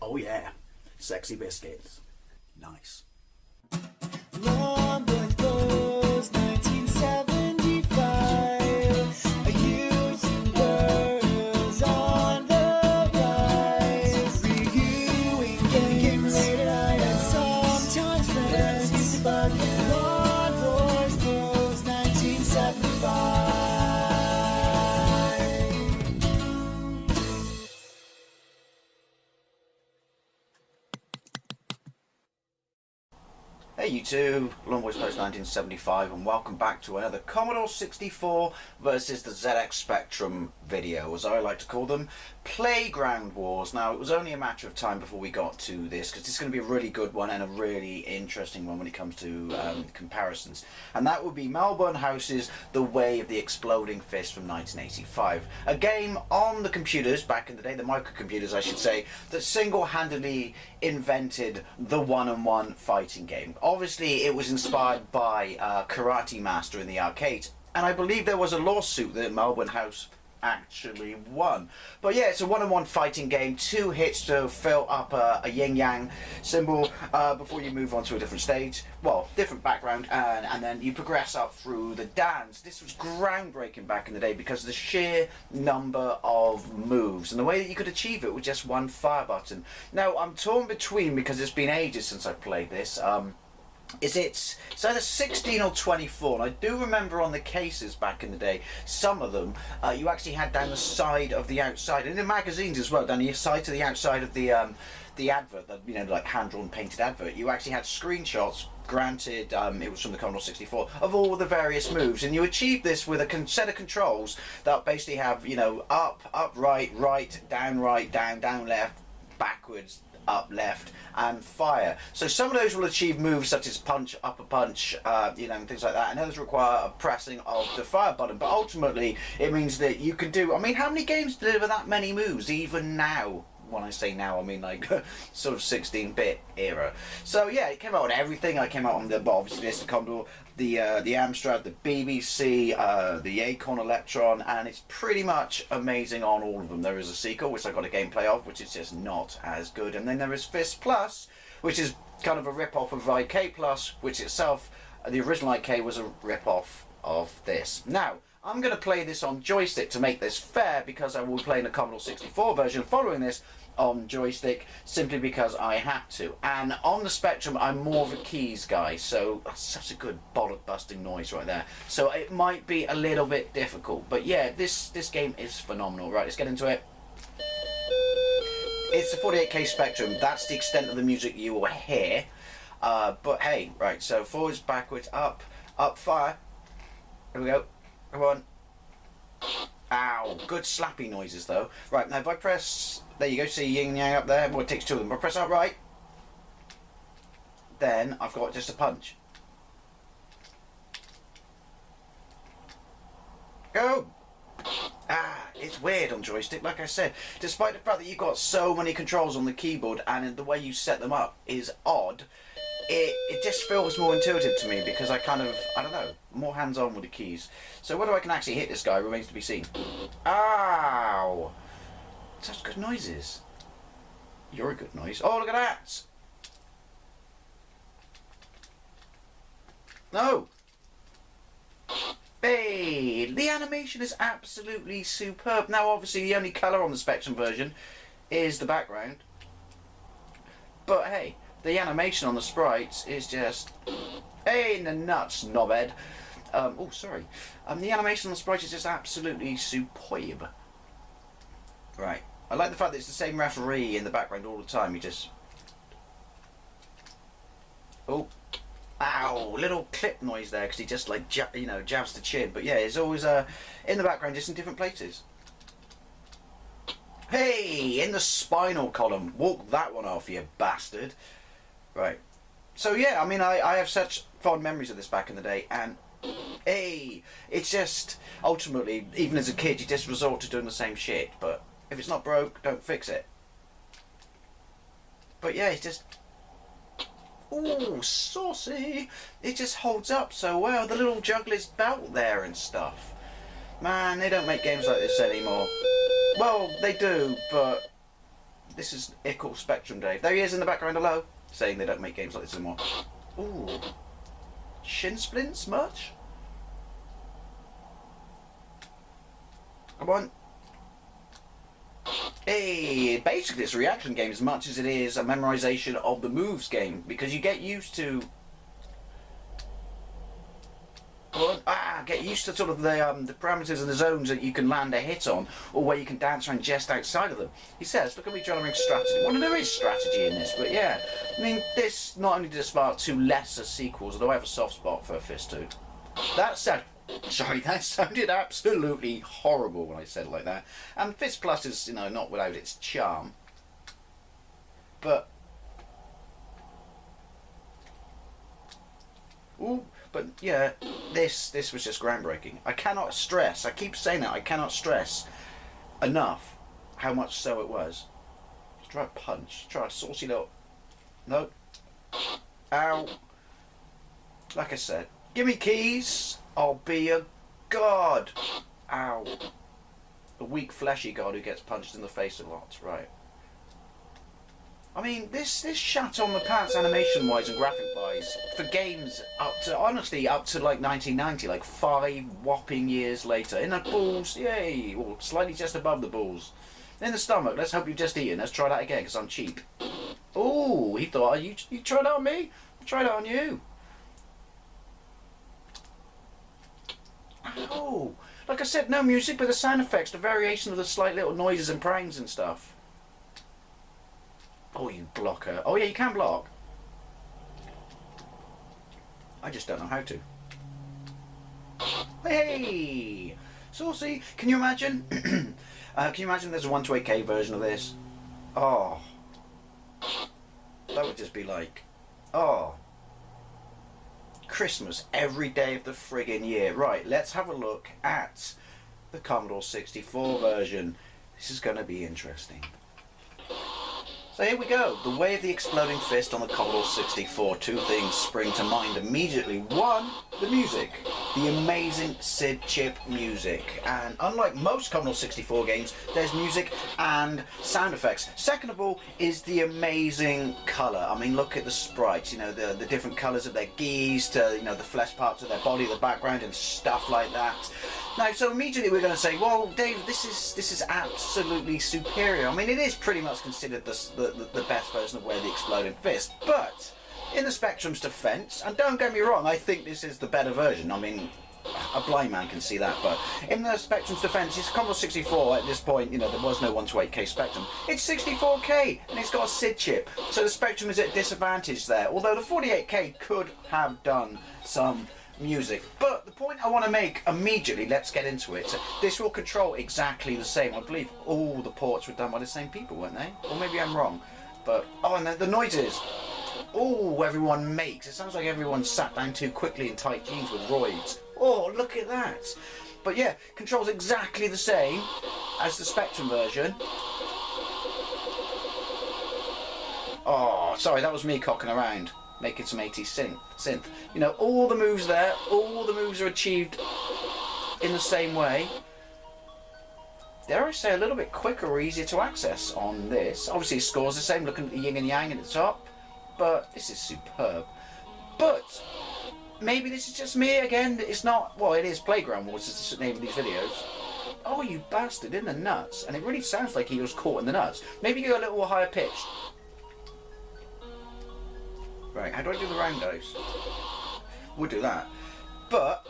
Oh yeah, sexy biscuits. Nice. Long boys blues, 1975. Using girls on the rise. Reviewing games late at night and sometimes friends. But Long boys blues, 1975. Hey YouTube, Longboys Post 1975, and welcome back to another Commodore 64 versus the ZX Spectrum video, as I like to call them, Playground Wars. Now, it was only a matter of time before we got to this, because this is going to be a really good one and a really interesting one when it comes to comparisons. And that would be Melbourne House's The Way of the Exploding Fist from 1985. A game on the computers, back in the day, the microcomputers I should say, that single-handedly invented the one-on-one fighting game. Obviously, it was inspired by Karate Master in the arcade, and I believe there was a lawsuit that Melbourne House actually won. But yeah, it's a one-on-one fighting game, 2 hits to fill up a yin-yang symbol before you move on to a different stage, well, different background, and then you progress up through the dance. This was groundbreaking back in the day because of the sheer number of moves and the way that you could achieve it with just one fire button. Now, I'm torn between, because it's been ages since I played this, it's either 16 or 24, and I do remember on the cases back in the day, some of them you actually had down the side of the outside, and in magazines as well, down the side to the outside of the advert, the, you know, like hand-drawn painted advert, you actually had screenshots, granted it was from the Commodore 64, of all the various moves, and you achieve this with a set of controls that basically have, you know, up, right, down, left, backwards, up, left, and fire. So some of those will achieve moves such as punch, upper punch, you know, and things like that, and others require a pressing of the fire button. But ultimately, it means that you can do, I mean, how many games deliver that many moves, even now? When I say now, I mean like sort of 16-bit era. So yeah, it came out on everything. I came out on the, well, obviously this, the Commodore, the Amstrad, the BBC, the Acorn Electron, and it's pretty much amazing on all of them. There is a sequel, which I got a gameplay of, which is just not as good. And then there is Fist Plus, which is kind of a rip-off of IK Plus, which itself, the original IK was a rip-off of this. Now, I'm going to play this on joystick to make this fair, because I will be playing the Commodore 64 version following this on joystick, simply because I had to. And on the Spectrum, I'm more of a keys guy, so that's such a good bollock busting noise right there. So it might be a little bit difficult, but yeah, this game is phenomenal. Right, let's get into it. It's the 48K Spectrum. That's the extent of the music you will hear. But hey, right, so forwards, backwards, up, fire. Here we go. Come on. Ow. Good slappy noises though. Right, now if I press, there you go, see yin yang up there? Well, it takes 2 of them. If I press upright, then I've got just a punch. Go! Ah, it's weird on joystick, like I said. Despite the fact that you've got so many controls on the keyboard and the way you set them up is odd, it just feels more intuitive to me, because I kind of, I don't know, more hands-on with the keys. So whether I can actually hit this guy remains to be seen. Ow! Such good noises. You're a good noise. Oh, look at that! No! Hey! The animation is absolutely superb. Now, obviously, the only colour on the Spectrum version is the background. But hey, the animation on the sprites is just, hey, in the nuts, knobhead. Oh, sorry. The animation on the sprites is just absolutely superb. Right. I like the fact that it's the same referee in the background all the time. You just, oh, ow, little clip noise there, because he just like, you know, jabs the chin. But yeah, it's always in the background, just in different places. Hey, in the spinal column. Walk that one off, you bastard. Right. So yeah, I mean, I have such fond memories of this back in the day, and hey, it's just, ultimately, even as a kid, you just resort to doing the same shit, but if it's not broke, don't fix it. But yeah, it's just, ooh, saucy. It just holds up so well. The little juggler's belt there and stuff. Man, they don't make games like this anymore. Well, they do, but This is Ickle Spectrum Dave. There he is in the background, hello. Saying they don't make games like this anymore. Ooh. Shin splints much? Come on. Hey, basically it's a reaction game as much as it is a memorization of the moves game, because you get used to get used to sort of the parameters and the zones that you can land a hit on, or where you can dance around just outside of them. He says, look at me trying to bring strategy. Well, there is strategy in this, but yeah. I mean, this not only did spark 2 lesser sequels, although I have a soft spot for Fist 2. That sounded absolutely horrible when I said it like that. And Fist Plus is, you know, not without its charm. But... ooh. But yeah, this was just groundbreaking. I cannot stress, I keep saying that, I cannot stress enough how much so it was. Try a punch, try a saucy little... no. Ow. Like I said, give me keys, I'll be a god. Ow. A weak fleshy god who gets punched in the face a lot, right. I mean, this shat on the pants animation-wise and graphic-wise for games up to, honestly, up to like 1990, like 5 whopping years later. In the balls, yay, or slightly just above the balls. In the stomach, let's hope you've just eaten. Let's try that again, because I'm cheap. Ooh, he thought, you tried that on me? I tried that on you. Oh, like I said, no music, but the sound effects, the variation of the slight little noises and prangs and stuff. Oh, you blocker. Oh, yeah, you can block. I just don't know how to. Hey! Saucy! Can you imagine? Can you imagine there's a 128K version of this? Oh. That would just be like... oh. Christmas every day of the friggin' year. Right, let's have a look at the Commodore 64 version. This is going to be interesting. So here we go, the way of the exploding fist on the Commodore 64. 2 things spring to mind immediately. 1, the music. The amazing SID chip music. And unlike most Commodore 64 games, there's music and sound effects. Second of all is the amazing colour. I mean, look at the sprites, you know, the different colours of their geese, to, you know, the flesh parts of their body, the background and stuff like that. Now, so immediately we're going to say, well, Dave, this is absolutely superior. I mean, it is pretty much considered the best version of Way of the Exploding Fist, but in the Spectrum's defence, and don't get me wrong, I think this is the better version. I mean, a blind man can see that, but in the Spectrum's defence, it's Commodore 64 at this point, you know, there was no 128K Spectrum. It's 64K, and it's got a SID chip, so the Spectrum is at disadvantage there, although the 48K could have done some music. But the point I want to make immediately, let's get into it, this will control exactly the same. I believe all the ports were done by the same people, weren't they? Or maybe I'm wrong. But, oh, and the noises. Oh, everyone makes. It sounds like everyone sat down too quickly in tight jeans with roids. Oh, look at that. But yeah, controls exactly the same as the Spectrum version. Oh, sorry, that was me cocking around, making some 80s synth. You know, all the moves there, all the moves are achieved in the same way. Dare I say, a little bit quicker or easier to access on this. Obviously, it scores the same, looking at the yin and yang at the top. But this is superb. But maybe this is just me again. It's not, well, it is Playground Wars, is the name of these videos. Oh, you bastard, in the nuts. And it really sounds like he was caught in the nuts. Maybe you go a little higher pitched. Right, how do I do the roundhouse? We'll do that. But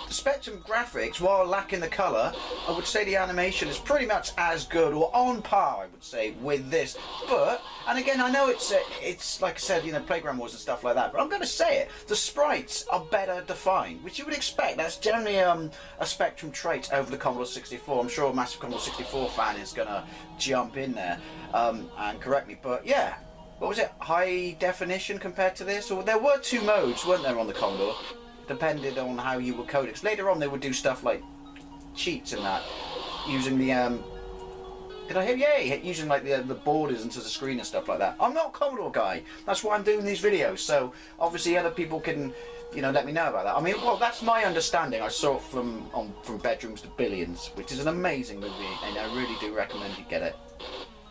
the Spectrum graphics, while lacking the colour, I would say the animation is pretty much as good, or on par, I would say, with this. But, and again, I know it's like I said, you know, Playground Wars and stuff like that, but I'm going to say it, the sprites are better defined, which you would expect. That's generally a Spectrum trait over the Commodore 64. I'm sure a massive Commodore 64 fan is going to jump in there and correct me, but yeah. What was it? High definition compared to this? Or there were 2 modes, weren't there, on the Commodore? Depended on how you were coded. Later on, they would do stuff like cheats and that, using the did I hear? Yay! Using like the borders into the screen and stuff like that. I'm not a Commodore guy. That's why I'm doing these videos. So obviously, other people can, you know, let me know about that. I mean, well, that's my understanding. I saw it from Bedrooms to Billions, which is an amazing movie, and I really do recommend you get it.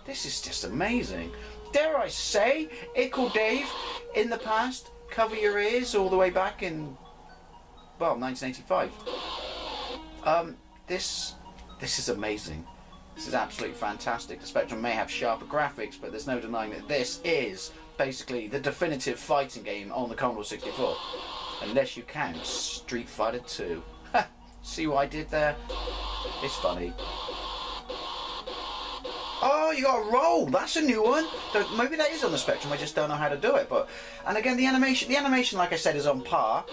This is just amazing. Dare I say, Ickle Dave, in the past, cover your ears all the way back in, well, 1985. This is amazing. This is absolutely fantastic. The Spectrum may have sharper graphics, but there's no denying that this is basically the definitive fighting game on the Commodore 64. Unless you count Street Fighter 2. See what I did there? It's funny. Oh, you got a roll. That's a new one. Maybe that is on the Spectrum. I just don't know how to do it. But and again, the animation, like I said, is on par.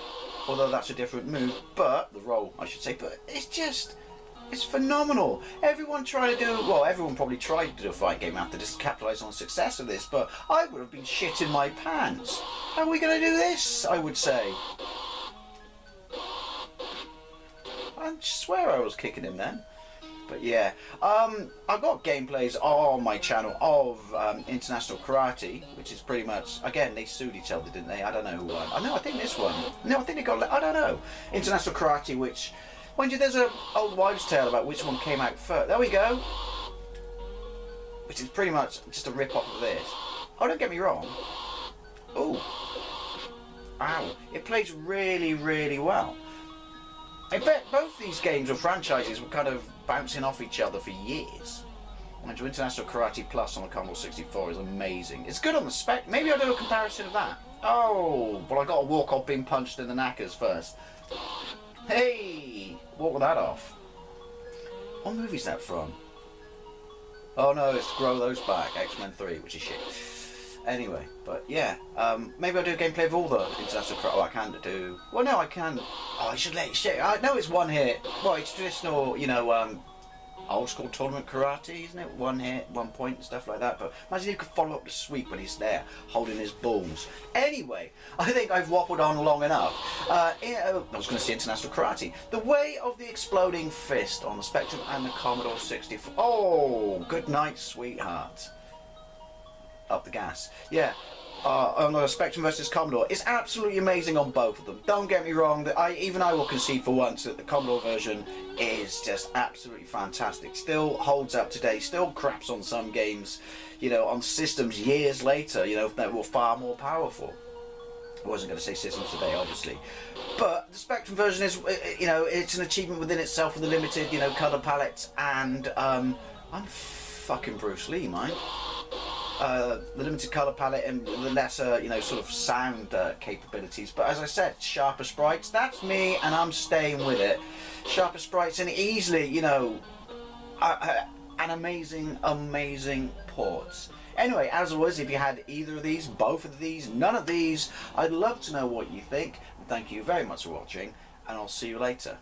Although that's a different move. But the roll, I should say. But it's phenomenal. Everyone tried to do, well, everyone probably tried to do a fight game after this to capitalise on the success of this, but I would have been shitting my pants. How are we going to do this, I would say? I swear I was kicking him then. But yeah, I've got gameplays on my channel of International Karate, which is pretty much, again, they sued each other, didn't they? I don't know. I think this one. No, I think they got, I don't know. International Karate, which... Mind you, there's an old wives' tale about which one came out first. There we go. Which is pretty much just a rip-off of this. Oh, don't get me wrong. Ooh. Ow. It plays really, really well. I bet both these games or franchises were kind of bouncing off each other for years. Mind you, International Karate Plus on the Commodore 64 is amazing. It's good on the spec. Maybe I'll do a comparison of that. Oh, but I got to walk off being punched in the knackers first. Hey! Walk that off. What movie's that from? Oh no, it's Grow Those Back, X-Men 3, which is shit. Anyway, but yeah, maybe I'll do a gameplay of all the International Karate. Oh, I can do... Well, no, I can... Oh, I should let you shit. I know it's one hit. Well, it's traditional, you know, old school tournament karate, isn't it? One hit, 1 point and stuff like that. But imagine you could follow up the sweep when he's there, holding his balls. Anyway, I think I've waffled on long enough. I was going to say International Karate. The Way of the Exploding Fist on the Spectrum and the Commodore 64. Oh, good night, sweetheart. Up the gas. Yeah. On the Spectrum versus Commodore, it's absolutely amazing on both of them. Don't get me wrong, that even I will concede for once that the Commodore version is just absolutely fantastic. Still holds up today, still craps on some games, you know, on systems years later, you know, that were far more powerful. I wasn't going to say systems today, obviously. But the Spectrum version is, you know, it's an achievement within itself with the limited, you know, colour palette, and I'm fucking Bruce Lee, mate. The limited colour palette and the lesser, you know, sort of sound capabilities. But as I said, sharper sprites, that's me, and I'm staying with it. Sharper sprites and easily, you know, an amazing, amazing ports. Anyway, as always, if you had either of these, both of these, none of these, I'd love to know what you think. And thank you very much for watching, and I'll see you later.